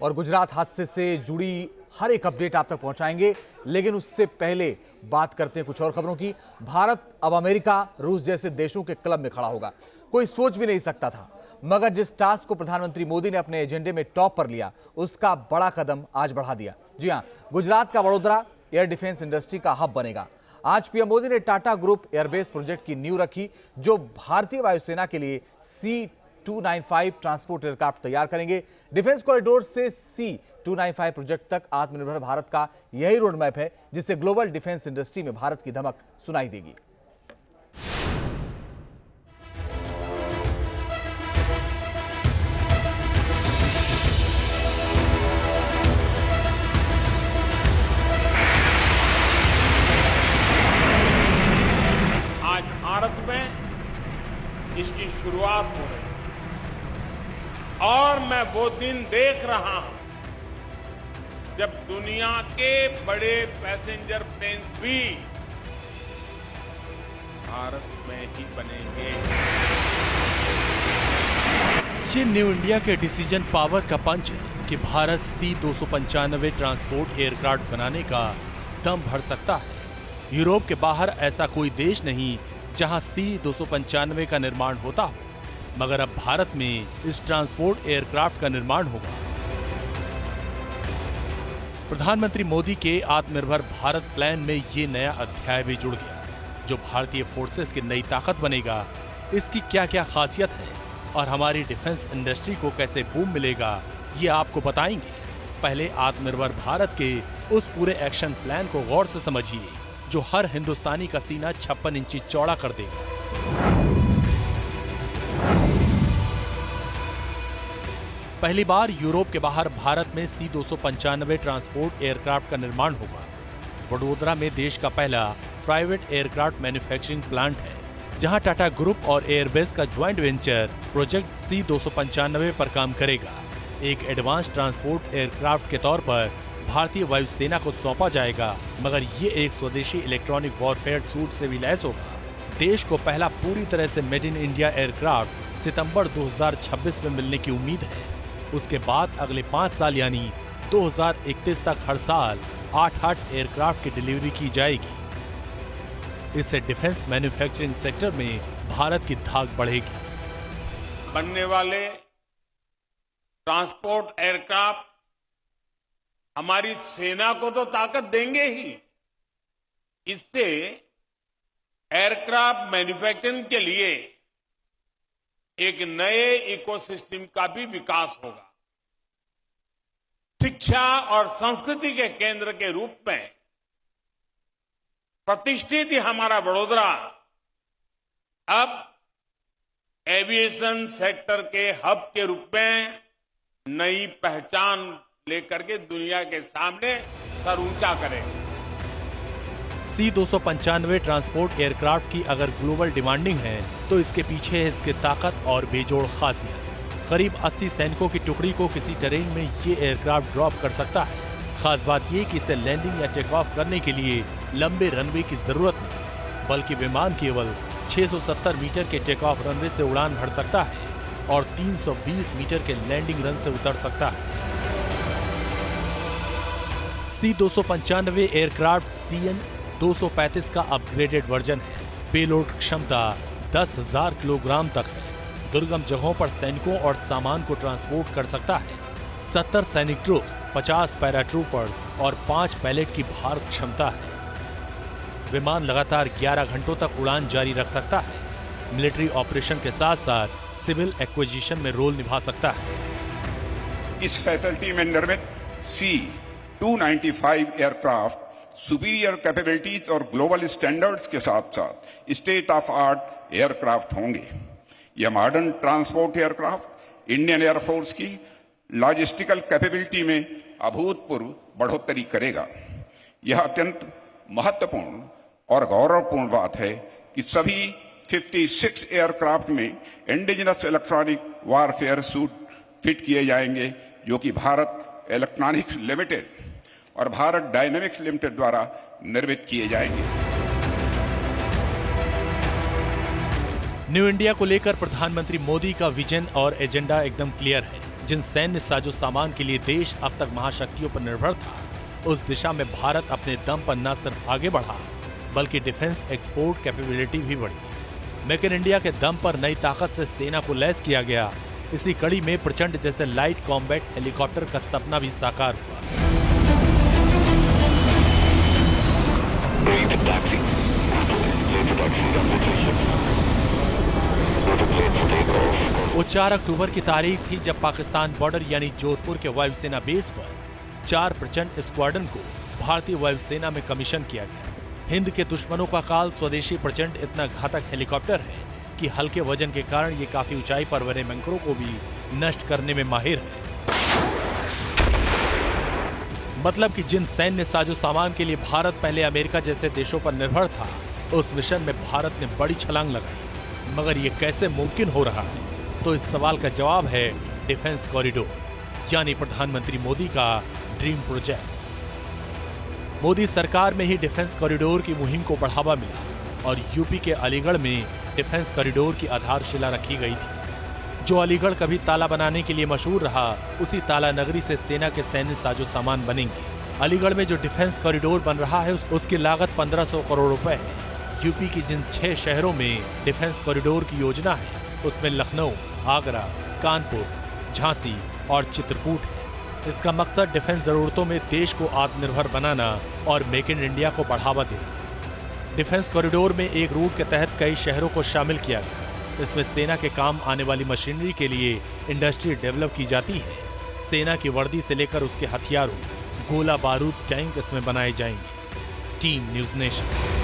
और गुजरात हादसे से जुड़ी हर एक अपडेट आप तक पहुंचाएंगे। लेकिन उससे पहले बात करते हैं कुछ और खबरों की। भारत अब अमेरिका, रूस जैसे देशों के क्लब में खड़ा होगा। कोई सोच भी नहीं सकता था, मगर जिस टास्क को प्रधानमंत्री मोदी ने अपने एजेंडे में टॉप पर लिया, उसका बड़ा कदम आज बढ़ा दिया। जी हां, गुजरात का वडोदरा एयर डिफेंस इंडस्ट्री का हब बनेगा। आज पीएम मोदी ने टाटा ग्रुप एयरबेस प्रोजेक्ट की नींव रखी, जो भारतीय वायुसेना के लिए C-295 ट्रांसपोर्ट एयरक्राफ्ट तैयार करेंगे। डिफेंस कॉरिडोर से C-295 प्रोजेक्ट तक आत्मनिर्भर भारत का यही रोड मैप है, जिससे ग्लोबल डिफेंस इंडस्ट्री में भारत की धमक सुनाई देगी। आज भारत में इसकी शुरुआत हो रही है और मैं वो दिन देख रहा हूं जब दुनिया के बड़े पैसेंजर प्लेन्स भी भारत में ही बनेंगे। ये न्यू इंडिया के डिसीजन पावर का पंच है कि भारत C-295 ट्रांसपोर्ट एयरक्राफ्ट बनाने का दम भर सकता है। यूरोप के बाहर ऐसा कोई देश नहीं जहां C-295 का निर्माण होता हो, मगर अब भारत में इस ट्रांसपोर्ट एयरक्राफ्ट का निर्माण होगा। प्रधानमंत्री मोदी के आत्मनिर्भर भारत प्लान में ये नया अध्याय भी जुड़ गया, जो भारतीय फोर्सेस की नई ताकत बनेगा। इसकी क्या क्या खासियत है और हमारी डिफेंस इंडस्ट्री को कैसे बूम मिलेगा, ये आपको बताएंगे। पहले आत्मनिर्भर भारत के उस पूरे एक्शन प्लान को गौर से समझिए, जो हर हिंदुस्तानी का सीना 56 इंची चौड़ा कर देगा। पहली बार यूरोप के बाहर भारत में C-295 ट्रांसपोर्ट एयरक्राफ्ट का निर्माण होगा। वडोदरा में देश का पहला प्राइवेट एयरक्राफ्ट मैन्युफैक्चरिंग प्लांट है, जहां टाटा ग्रुप और एयरबेस का ज्वाइंट वेंचर प्रोजेक्ट C-295 पर काम करेगा। एक एडवांस ट्रांसपोर्ट एयरक्राफ्ट के तौर पर भारतीय वायुसेना को सौंपा जाएगा, मगर ये एक स्वदेशी इलेक्ट्रॉनिक वॉरफेयर सूट से भी लैस होगा। देश को पहला पूरी तरह से मेड इन इंडिया एयरक्राफ्ट सितंबर 2026 में मिलने की उम्मीद है। उसके बाद अगले 5 साल यानी 2031 तक हर साल 8 एयरक्राफ्ट की डिलीवरी की जाएगी। इससे डिफेंस मैन्युफैक्चरिंग सेक्टर में भारत की धाक बढ़ेगी। बनने वाले ट्रांसपोर्ट एयरक्राफ्ट हमारी सेना को तो ताकत देंगे ही, इससे एयरक्राफ्ट मैन्युफैक्चरिंग के लिए एक नए इकोसिस्टम का भी विकास होगा। शिक्षा और संस्कृति के केंद्र के रूप में प्रतिष्ठित हमारा वडोदरा अब एविएशन सेक्टर के हब के रूप में नई पहचान लेकर के दुनिया के सामने सर ऊंचा करेंगे। C-295 ट्रांसपोर्ट एयरक्राफ्ट की अगर ग्लोबल डिमांडिंग है, तो इसके पीछे है इसके ताकत और बेजोड़ खासियत। करीब 80 सैनिकों की टुकड़ी को किसी टेरेन में ये एयरक्राफ्ट ड्रॉप कर सकता है। खास बात ये कि इसे लैंडिंग या टेक ऑफ करने के लिए लंबे रनवे की जरूरत नहीं, बल्कि विमान केवल 670 मीटर के टेक ऑफ रनवे से उड़ान भर सकता है और 320 मीटर के लैंडिंग रन से उतर सकता है। C-295 एयरक्राफ्ट CN-235 का अपग्रेडेड वर्जन है। पेलोड क्षमता 10,000 किलोग्राम तक है। दुर्गम जगहों पर सैनिकों और सामान को ट्रांसपोर्ट कर सकता है। 70 सैनिक ट्रूप्स, 50 पैराट्रूपर्स और 5 पायलट की भार क्षमता है। विमान लगातार 11 घंटों तक उड़ान जारी रख सकता है। मिलिट्री ऑपरेशन के साथ साथ सिविल एक्विजिशन में रोल निभा सकता है। इस फैसिलिटी में निर्मित C-295 एयरक्राफ्ट सुपीरियर कैपेबिलिटीज और ग्लोबल स्टैंडर्ड्स के साथ साथ स्टेट ऑफ आर्ट एयरक्राफ्ट होंगे। यह modern transport aircraft Indian air force की लॉजिस्टिकल कैपेबिलिटी में अभूतपूर्व बढ़ोतरी करेगा। यह अत्यंत महत्वपूर्ण और गौरवपूर्ण बात है कि सभी 56 एयरक्राफ्ट में indigenous electronic warfare suit fit किए जाएंगे, जो कि भारत इलेक्ट्रॉनिक्स लिमिटेड और भारत डायनेमिक्स लिमिटेड द्वारा निर्मित किए जाएंगे। न्यू इंडिया को लेकर प्रधानमंत्री मोदी का विजन और एजेंडा एकदम क्लियर है। जिन सैन्य साजो सामान के लिए देश अब तक महाशक्तियों पर निर्भर था, उस दिशा में भारत अपने दम पर न सिर्फ आगे बढ़ा, बल्कि डिफेंस एक्सपोर्ट कैपेबिलिटी भी बढ़ी। मेक इन इंडिया के दम पर नई ताकत से सेना को लैस किया गया। इसी कड़ी में प्रचंड जैसे लाइट कॉम्बैट हेलीकॉप्टर का सपना भी साकार हुआ। वो 4 अक्टूबर की तारीख थी जब पाकिस्तान बॉर्डर यानी जोधपुर के वायुसेना बेस पर 4 प्रचंड स्क्वाड्रन को भारतीय वायुसेना में कमीशन किया गया। हिंद के दुश्मनों का काल स्वदेशी प्रचंड इतना घातक हेलीकॉप्टर है कि हल्के वजन के कारण ये काफी ऊंचाई पर बने बंकरों को भी नष्ट करने में माहिर है। मतलब कि जिन सैन्य साजो सामान के लिए भारत पहले अमेरिका जैसे देशों पर निर्भर था, उस मिशन में भारत ने बड़ी छलांग लगाई। मगर ये कैसे मुमकिन हो रहा है? तो इस सवाल का जवाब है डिफेंस कॉरिडोर, यानी प्रधानमंत्री मोदी का ड्रीम प्रोजेक्ट। मोदी सरकार में ही डिफेंस कॉरिडोर की मुहिम को बढ़ावा मिला और यूपी के अलीगढ़ में डिफेंस कॉरिडोर की आधारशिला रखी गई थी। जो अलीगढ़ कभी ताला बनाने के लिए मशहूर रहा, उसी ताला नगरी से सेना के सैन्य साजो सामान बनेंगे। अलीगढ़ में जो डिफेंस कॉरिडोर बन रहा है, उसकी लागत 1500 करोड़ रुपए है। यूपी की जिन 6 शहरों में डिफेंस कॉरिडोर की योजना है, उसमें लखनऊ, आगरा, कानपुर, झांसी और चित्रकूट है। इसका मकसद डिफेंस जरूरतों में देश को आत्मनिर्भर बनाना और मेक इन इंडिया को बढ़ावा देना। डिफेंस कॉरिडोर में एक रूट के तहत कई शहरों को शामिल किया गया। इसमें सेना के काम आने वाली मशीनरी के लिए इंडस्ट्री डेवलप की जाती है। सेना की वर्दी से लेकर उसके हथियारों, गोला बारूद, टैंक इसमें बनाए जाएंगे। Team news nation.